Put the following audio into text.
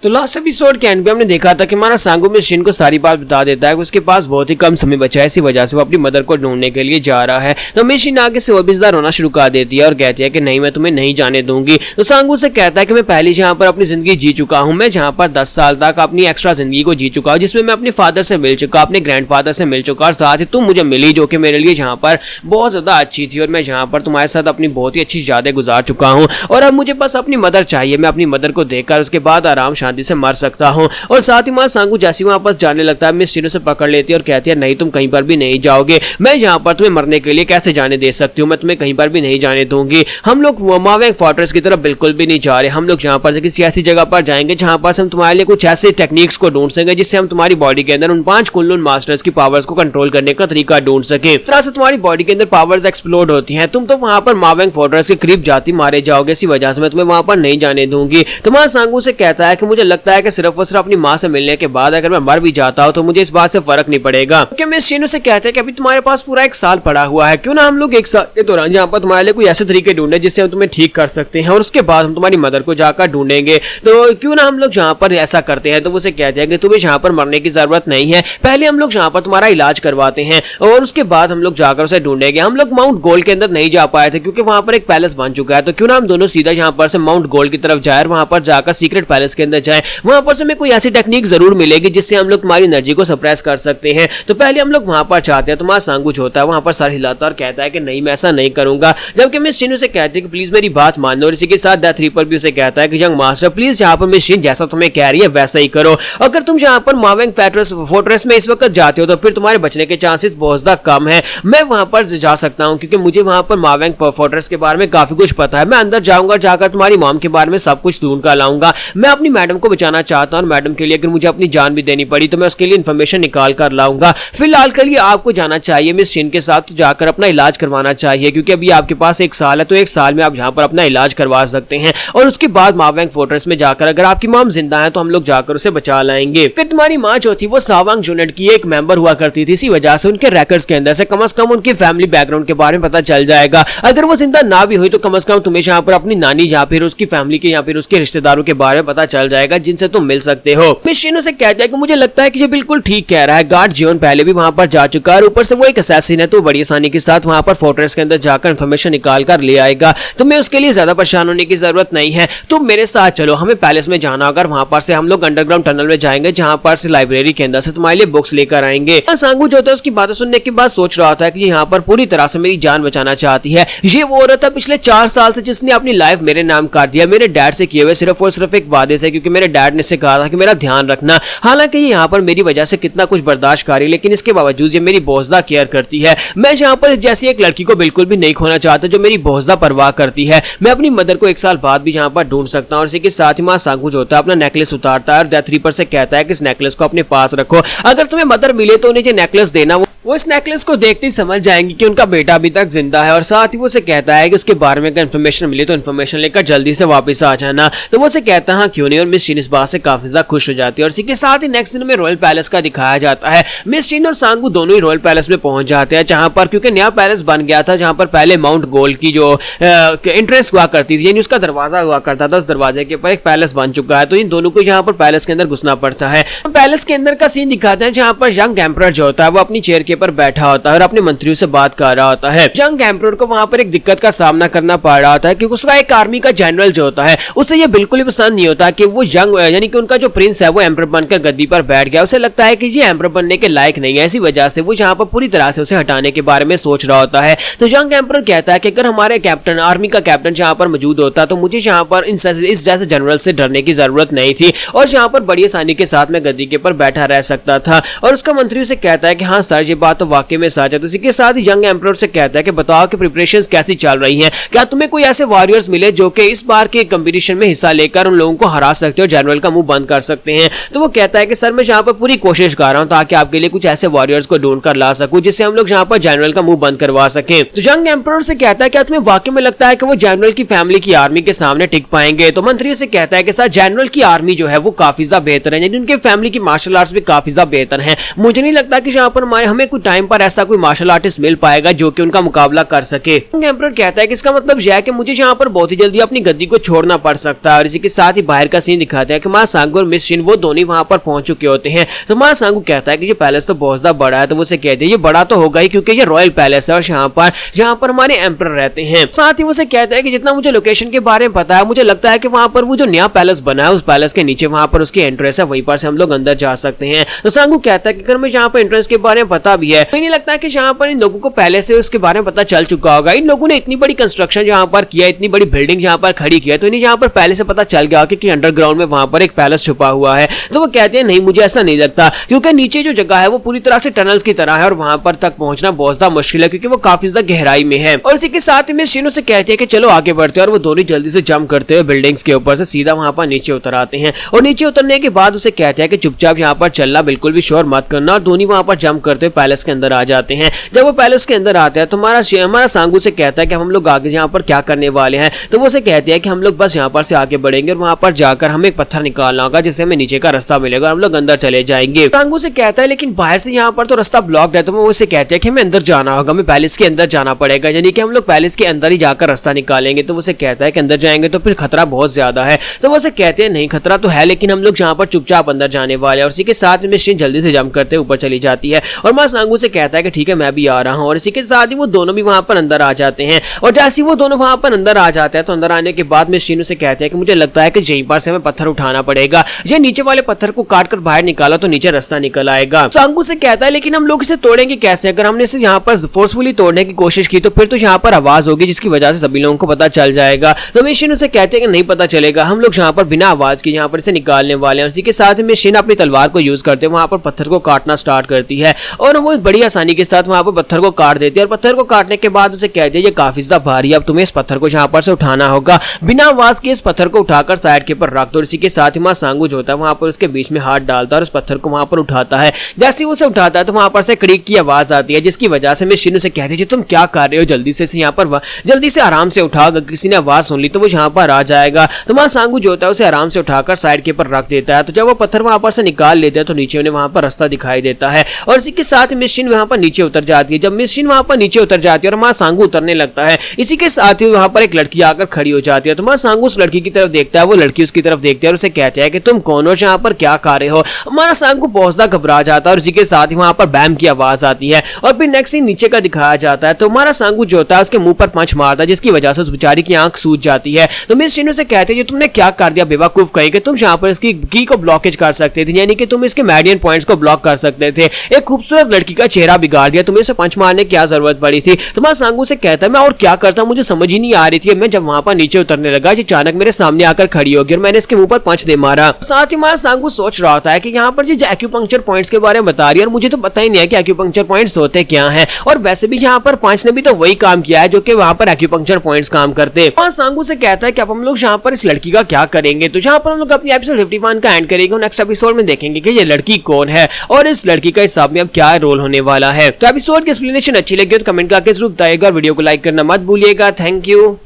तो last episode के and पे हमने देखा था कि हमारा सांगू में शिन को सारी बात बता देता है कि उसके पास बहुत ही कम समय बचा है, इसी वजह से वो अपनी मदर को ढूंढने के लिए जा रहा है। तो मिशिन आगे से और भी ज्यादा रोना शुरू कर देती है और कहती है कि नहीं, मैं तुम्हें नहीं जाने दूंगी। तो सांगू से कहता है कि मैं पहले जहाँ पर अपनी जिंदगी जी चुका हूँ, मैं जहाँ पर 10 साल तक अपनी एक्स्ट्रा जिंदगी को जी चुका हूँ, जिसमें मैं अपने फादर से मिल चुका, अपने ग्रैंडफादर से मिल चुका और साथ ही तुम मुझे मिली जो कि मेरे लिए जहाँ पर बहुत ज्यादा अच्छी थी और मैं जहाँ पर तुम्हारे साथ अपनी बहुत ही अच्छी यादें गुजार चुका हूँ और अब मुझे बस अपनी मदर चाहिए। मैं अपनी मदर को देखकर उसके बाद आराम शांति से मर सकता हूं। और साथ ही मां सांगू जैसी वापस जाने लगता है, मिस शिनो से पकड़ लेती है और कहती है नहीं, तुम कहीं पर भी नहीं जाओगे, मैं यहाँ पर तुम्हें मरने के लिए कैसे जाने दे सकती हूँ, मैं तुम्हें कहीं पर भी नहीं जाने दूंगी। हम लोग मावेंग फोर्ट्रेस की तरफ बिल्कुल भी नहीं जा रहे, हम लोग जहाँ पर किसी ऐसी जगह पर जाएंगे जहाँ पर हम तुम्हारे लिए कुछ ऐसे टेक्निक्स को ढूंढ सकेंगे जिससे हम तुम्हारी बॉडी के अंदर उन 5 कुनलुन मास्टर्स की पावर्स को कंट्रोल करने का तरीका ढूंढ सके। इस तरह से तुम्हारी बॉडी के अंदर पावर्स एक्सप्लोड होती हैं, तुम तो वहां पर मावेंग फोर्ट्रेस के करीब जाती मारे जाओगे, इसी वजह से मैं तुम्हें वहां पर नहीं जाने दूंगी। तुम्हारा सांगू से कहता है कि मुझे लगता है कि सिर्फ और सिर्फ अपनी माँ से मिलने के बाद अगर मैं मर भी जाता हूँ तो मुझे इस बात से फर्क नहीं पड़ेगा। क्योंकि मिस शिनो से कहते हैं कि अभी तुम्हारे पास पूरा 1 साल पड़ा हुआ है, क्यों ना हम लोग 1 साल के दौरान यहाँ पर तुम्हारे लिए कोई ऐसे तरीके ढूंढे जिससे हम तुम्हें ठीक कर सकते हैं और उसके बाद हम तुम्हारी मदर को जाकर ढूंढेंगे। तो क्यों ना हम लोग जहाँ पर ऐसा करते हैं। तो उसे कहते हैं कि तुम्हें यहाँ पर मरने की जरूरत नहीं है, पहले हम लोग यहाँ पर तुम्हारा इलाज करवाते हैं और उसके बाद हम लोग जाकर उसे ढूंढेंगे। हम लोग माउंट गोल्ड के अंदर नहीं जा पाए थे क्योंकि वहां पर एक पैलेस बन चुका है, तो क्यों ना हम दोनों सीधा यहाँ पर से माउंट गोल्ड की तरफ जाए और वहां पर जाकर सीक्रेट पैलेस के अंदर जाए, वहां पर से हमें कोई ऐसी टेक्निक जरूर मिलेगी जिससे हम लोग तुम्हारी एनर्जी को सप्रेस कर सकते हैं। तो पहले हम लोग वहां पर चाहते हैं। तुम्हारा सांगू होता है वहां पर सर हिलाता और कहता है कि नहीं, मैं ऐसा नहीं करूंगा। जबकि मिस शिनो से कहती है कि प्लीज मेरी बात मान लो और इसी के साथ डेथ रीपर भी उसे कहता है कि यंग मास्टर प्लीज यहाँ पर मिस शिन जैसा तुम्हें कह रही है वैसा ही करो। अगर तुम यहाँ पर मावेंग फोर्ट्रेस में इस वक्त जाते हो तो फिर तुम्हारे बचने के चांसेस बहुत ज्यादा कम है। मैं वहां पर जा सकता हूँ क्योंकि मुझे वहां पर मावेंग फोर्ट्रेस के बारे में काफी कुछ पता है। मैं अंदर जाऊंगा, जाकर तुम्हारी मॉम के बारे में सब कुछ ढूंढ कर लाऊंगा। मैं अपनी मैडम को बचाना चाहता हूँ और मैडम के लिए अगर मुझे अपनी जान भी देनी पड़ी तो मैं उसके लिए इन्फॉर्मेशन निकाल कर लाऊंगा। फिलहाल के लिए आपको जाना चाहिए मिस शिन के साथ, जाकर अपना इलाज करवाना चाहिए क्योंकि अभी आपके पास 1 साल है, तो 1 साल में आप यहाँ पर अपना इलाज करवा सकते हैं और उसके बाद मावेंग फोर्ट्रेस में जाकर अगर आपकी मॉम जिंदा है तो हम लोग जाकर उसे बचा लाएंगे। फिर तुम्हारी माँ जो थी वो सावांग यूनिट की एक मेंबर हुआ करती थी, इसी वजह से उनके रिकॉर्ड्स के अंदर से कम उनकी फैमिली बैकग्राउंड के बारे में पता चल जाएगा। अगर वो जिंदा ना भी हुई तो कम से कम तुम्हें यहाँ पर अपनी नानी या फिर उसकी फैमिली के या फिर उसके रिश्तेदारों के बारे में पता चल जाएगा जिनसे तुम मिल सकते हो। मिस शिनो से कहता है कि मुझे लगता है कि ये बिल्कुल ठीक कह रहा है, गार्ड जियोन पहले भी वहां पर जा चुका है और ऊपर से वो एक असैसिन है, तो बड़ी आसानी के साथ वहां पर फोर्ट्रेस के अंदर जाकर इंफॉर्मेशन निकाल कर ले आएगा। तुम्हें उसके लिए ज्यादा परेशान होने की जरूरत नहीं है, तुम मेरे साथ चलो, हमें पैलेस में जाना होगा, वहां पर से हम लोग अंडरग्राउंड टनल में जाएंगे जहां पर से लाइब्रेरी के अंदर से तुम्हारे लिए बुक्स लेकर आएंगे। सांगू जो होता है उसकी बातें सुनने के बाद सोच रहा था कि यहाँ पर पूरी तरह से मेरी जान बचाना चाहती है। ये वो औरत है पिछले 4 साल से जिसने अपनी लाइफ मेरे नाम कर दिया, मेरे डैड से किए हुए सिर्फ और सिर्फ एक वादे से, क्योंकि मेरे डैड ने से कहा था कि मेरा ध्यान रखना। हालांकि ये यहाँ पर मेरी वजह से कितना कुछ बर्दाश्त कर रही है लेकिन इसके बावजूद ये मेरी बहुत ज्यादा केयर करती है। मैं यहाँ पर जैसी एक लड़की को बिल्कुल भी नहीं खोना चाहता जो मेरी बहुत ज्यादा परवाह करती है। मैं अपनी मदर को 1 साल बाद भी यहाँ पर ढूंढ सकता हूँ। और इसी के साथ ही मां सांगू जो होता है अपना नेकलेस उतारता है और डेथ रीपर से कहता है कि इस नेकलेस को अपने पास रखो, अगर तुम्हें मदर मिले तो उन्हें नेकलेस देना। वो इस नेकलेस को देखते ही समझ जाएंगे कि उनका बेटा अभी तक जिंदा है और साथ ही वो उसे कहता है कि उसके बारे में अगर इन्फॉर्मेशन मिले तो इन्फॉर्मेशन लेकर जल्दी से वापस आ जाना। तो वो उसे कहता है हाँ क्यों नहीं, और मिस शिन इस बात से काफी ज्यादा खुश हो जाती है। और इसी के साथ ही नेक्स्ट दिन में रॉयल पैलेस का दिखाया जाता है। मिस शिन और सांगू दोनों ही रॉयल पैलेस में पहुंच जाते हैं जहां पर क्योंकि नया पैलेस बन गया था जहां पर पहले माउंट गोल्ड की जो एंट्रेंस हुआ करती थी यानी उसका दरवाजा हुआ करता था, उस दरवाजे के ऊपर एक पैलेस बन चुका है। तो इन दोनों को यहाँ पर पैलेस के अंदर घुसना पड़ता है। पैलेस के अंदर का सीन दिखाते हैं जहां पर यंग एम्परर जो होता है वो अपनी चेयर के ऊपर बैठा होता है और अपने मंत्रियों से बात कर रहा होता है। यंग एम्परर को वहां पर एक दिक्कत का सामना करना पड़ रहा होता है क्योंकि उसका एक आर्मी का जनरल जो होता है उसे ये बिल्कुल ही पसंद नहीं होता कि वो यंग यानी कि उनका जो प्रिंस है वो एम्परर बनकर गद्दी पर बैठ गया। उसे लगता है कि ये एम्परर बनने के लायक नहीं है, इसी वजह से वो यहाँ पर पूरी तरह से उसे हटाने के बारे में सोच रहा होता है। तो यंग एम्परर कहता है कि अगर हमारे कैप्टन आर्मी का कैप्टन यहाँ पर मौजूद होता तो मुझे यहाँ पर इस जैसे जनरल से डरने की जरूरत नहीं थी और यहाँ पर बड़ी आसानी के साथ में गद्दी के ऊपर बैठा रह सकता था। और उसका मंत्री उसे कहता है कि हाँ सर ये बात तो वाकई में सच है। तो इसी के साथ ही यंग एम्परर से कहता है कि बताओ कि प्रिपरेशंस कैसी चल रही हैं, क्या तुम्हें कोई ऐसे वॉरियर्स मिले जो कि इस बार के कंपटीशन में हिस्सा लेकर उन लोगों को हरा सकते हो, जनरल का मुंह बंद कर सकते हैं। तो वो कहता है कि सर मैं यहाँ पर पूरी कोशिश कर रहा हूँ ताकि आपके लिए कुछ ऐसे वॉरियर्स को ढूंढ कर ला सकूं जिससे हम लोग यहाँ पर जनरल का मुंह बंद करवा सके। तो यंग एम्परर से कहता है क्या तुम्हें वाकई में लगता है कि वो जनरल की फैमिली की आर्मी के सामने टिक पाएंगे? तो मंत्री से कहता है कि सर जनरल की आर्मी जो है वो काफी ज्यादा बेहतर है, उनके फैमिली की मार्शल आर्ट्स भी काफी ज्यादा बेहतर है। मुझे नहीं लगता कि यहाँ पर हमें कोई टाइम पर ऐसा कोई मार्शल आर्टिस्ट मिल पाएगा जो कि उनका मुकाबला कर सके। कहता है कि इसका मतलब यह है कि मुझे यहाँ पर बहुत ही जल्दी अपनी गद्दी को छोड़ना पड़ सकता है। और इसी के साथ ही बाहर का सीन दिखाते हैं कि माँ सांगू और मिस शिन वो दोनों वहां पर पहुंच चुके होते हैं। तो माँ सांगू कहता है कि ये पैलेस तो बहुत ज्यादा बड़ा है, तो वो उसे कहते हैं ये बड़ा तो होगा ही क्योंकि ये रॉयल पैलेस है और जहाँ पर हमारे एम्परर रहते हैं। साथ ही वो उसे कहता है कि जितना मुझे लोकेशन के बारे में पता है, मुझे लगता है कि वहां पर वो जो नया पैलेस बना है उस पैलेस के नीचे वहां पर उसकी एंट्रेंस है, वहीं पर से हम लोग अंदर जा सकते हैं। तो सांगू कहता है कि अगर मैं जहाँ पर एंट्रेंस के बारे में पता भी है तो नहीं लगता कि जहाँ पर इन लोगों को पहले से उसके बारे में पता चल चुका होगा। इन लोगों ने इतनी बड़ी कंस्ट्रक्शन जहाँ पर किया, इतनी बड़ी बिल्डिंग जहाँ पर खड़ी किया, तो इन्हें जहाँ पर पहले से पता चल गया कि अंडरग्राउंड में वहां पर एक पैलेस छुपा हुआ है। तो वो कहते हैं नहीं, मुझे ऐसा नहीं लगता क्योंकि नीचे जो जगह है वो पूरी तरह से टनल्स की तरह है और वहां पर तक पहुंचना बहुत ज्यादा मुश्किल है क्योंकि वो काफी ज्यादा गहराई में है। और इसी के साथ में शिनो से कहते हैं कि चलो आगे बढ़ते हैं और वो दोनों जल्दी से जंप करते हुए बिल्डिंग्स के ऊपर से सीधा वहां पर नीचे उतर आते हैं। और नीचे उतरने के बाद उसे कहते हैं कि चुपचाप यहाँ पर चलना, बिल्कुल भी शोर मत करना। और दोनों वहां पर जंप करते हुए पैलेस के अंदर आ जाते हैं। जब वो पैलेस के अंदर आते हैं तो हमारा सांगू से कहता है कि हम लोग आगे यहाँ पर क्या करने वाले हैं। तो वो उसे कहते हैं कि हम लोग बस यहाँ पर से आगे बढ़ेंगे और वहां पर जाकर हमें एक पत्थर निकालना होगा जिससे हमें नीचे का रास्ता मिलेगा, हम लोग अंदर चले जाएंगे। सांगू से कहता है लेकिन बाहर से यहाँ पर तो रास्ता ब्लॉक्ड है। तो वो उसे कहते हैं कि हमें अंदर जाना होगा, हमें पैलेस के अंदर जाना पड़ेगा, यानी कि हम लोग पैलेस के अंदर ही जाकर रास्ता निकालेंगे। तो वो उसे कहता है कि अंदर जाएंगे तो फिर खतरा बहुत ज्यादा है। तो वो उसे कहते हैं नहीं, खतरा तो है लेकिन हम लोग जहाँ पर चुपचाप अंदर जाने वाले हैं। और इसी के साथ में शिन जल्दी से जंप करते ऊपर चली जाती है और माँ सांगू से कहता है कि ठीक है मैं भी आ रहा हूँ। और इसी के साथ ही वो दोनों भी वहां पर अंदर आ जाते हैं। और जैसे वो दोनों वहां पर अंदर आ जाते हैं तो अंदर आने के बाद में शिन उसे कहते हैं कि मुझे लगता है कि यहीं पर से हमें पत्थर उठाना पड़ेगा, ये नीचे वाले पत्थर को काट कर बाहर निकाला तो नीचे रास्ता निकल आएगा। सांगू से कहता है लेकिन हम लोग इसे तोड़ेंगे कैसे? अगर हमने इसे यहाँ पर फोर्सफुली तोड़ने की कोशिश की तो फिर तो यहाँ पर आवाज होगी जिसकी वजह से सभी लोगों को पता चल जाएगा। तो शिन उसे कहते हैं कि नहीं पता चलेगा, हम लोग यहाँ पर बिना आवाज के यहाँ पर इसे निकालने वाले हैं। उसी के साथ में शिन अपनी तलवार को यूज करते वहां पर पत्थर को काटना स्टार्ट करती है और वो बड़ी आसानी के साथ वहां पर पत्थर को काट देती है। और पत्थर को काटने के बाद उसे कहते हैं ये काफी ज्यादा भारी है, अब तुम्हें इस पत्थर को यहाँ पर से उठाना होगा। बिना आवाज के इस पत्थर को उठाकर साइड के ऊपर रख दो। इसी के साथ ही माँ सांगू जो होता है वहां पर उसके बीच में हाथ डालता है और उस पत्थर को वहां पर उठाता है। जैसे ही उसे उठाता है तो वहां पर से क्रीक की आवाज आती है जिसकी वजह से मैं शिनु से कहती है तुम क्या कर रहे हो, जल्दी से यहाँ पर जल्दी से आराम से उठा, अगर किसी ने आवाज सुन ली तो वो यहाँ पर आ जाएगा। तो माँ सांगू जो होता है उसे आराम से उठाकर साइड के ऊपर रख देता है। तो जब वो पत्थर वहां पर से निकाल लेते हैं तो नीचे उन्हें वहां पर रास्ता दिखाई देता है और इसी के साथ मिशन वहां पर नीचे उतर जाती है। जब मिशन वहां पर नीचे उतर जाती है और माँ सांगू उतरने लगता है, इसी के साथ ही वहां पर एक लड़की आकर खड़ी हो जाती है। तो माँ सांगू उस लड़की की तरफ देखता है, वो लड़की उसकी तरफ देखती है और उसे कहते हैं कि तुम कौन हो, यहाँ पर क्या कर रहे हो। हमारा सांगू बहुत ज्यादा घबरा जाता है और इसी के साथ ही वहां पर बैम की आवाज आती है और फिर नेक्स्ट सीन नीचे का दिखाया जाता है। तो हमारा सांगू जो होता है उसके मुंह पर पंच मारता है जिसकी वजह से उस बेचारी की आंख सूज जाती है। तो मिस शिनु से कहते हैं तुमने क्या कर दिया बेवकूफ कहीं कि तुम यहाँ पर इसकी की को ब्लॉकेज कर सकते थे, यानी कि तुम इसके मेडियन पॉइंट्स को ब्लॉक कर सकते थे। एक खूबसूरत लड़की का चेहरा बिगाड़ दिया, तुम्हें इसे पंच मारने की क्या जरूरत पड़ी थी। तो मैं सांगू से कहता है मैं और क्या करता, मुझे समझ ही नहीं आ रही थी। मैं जब वहां पर नीचे उतरने लगा अचानक मेरे सामने आकर खड़ी होगी और मैंने इसके मुंह पर पंच दे मारा। साथ ही मां सांगू सोच रहा होता है कि यहाँ पर जो एक्यूपंक्चर पॉइंट्स के बारे में बता रही है और मुझे तो पता ही नहीं है कि एक्यूपंक्चर पॉइंट्स होते क्या हैं। और वैसे भी यहाँ पर पंच ने भी तो वही काम किया है जो कि वहां पर एक्यूपंक्चर पॉइंट्स काम करते। मां सांगू से कहता है कि अब हम लोग यहाँ पर इस लड़की का क्या करेंगे। तो यहाँ पर हम लोग अपनी एपिसोड 51 का एंड करेंगे। नेक्स्ट एपिसोड में देखेंगे कि ये लड़की कौन है और इस लड़की का हिसाब में अब क्या रोल होने वाला है। तो एपिसोड की एक्सप्लेनेशन अच्छी लगी तो कमेंट करके जरूर बताइएगा और वीडियो को लाइक करना मत भूलिएगा। Thank you.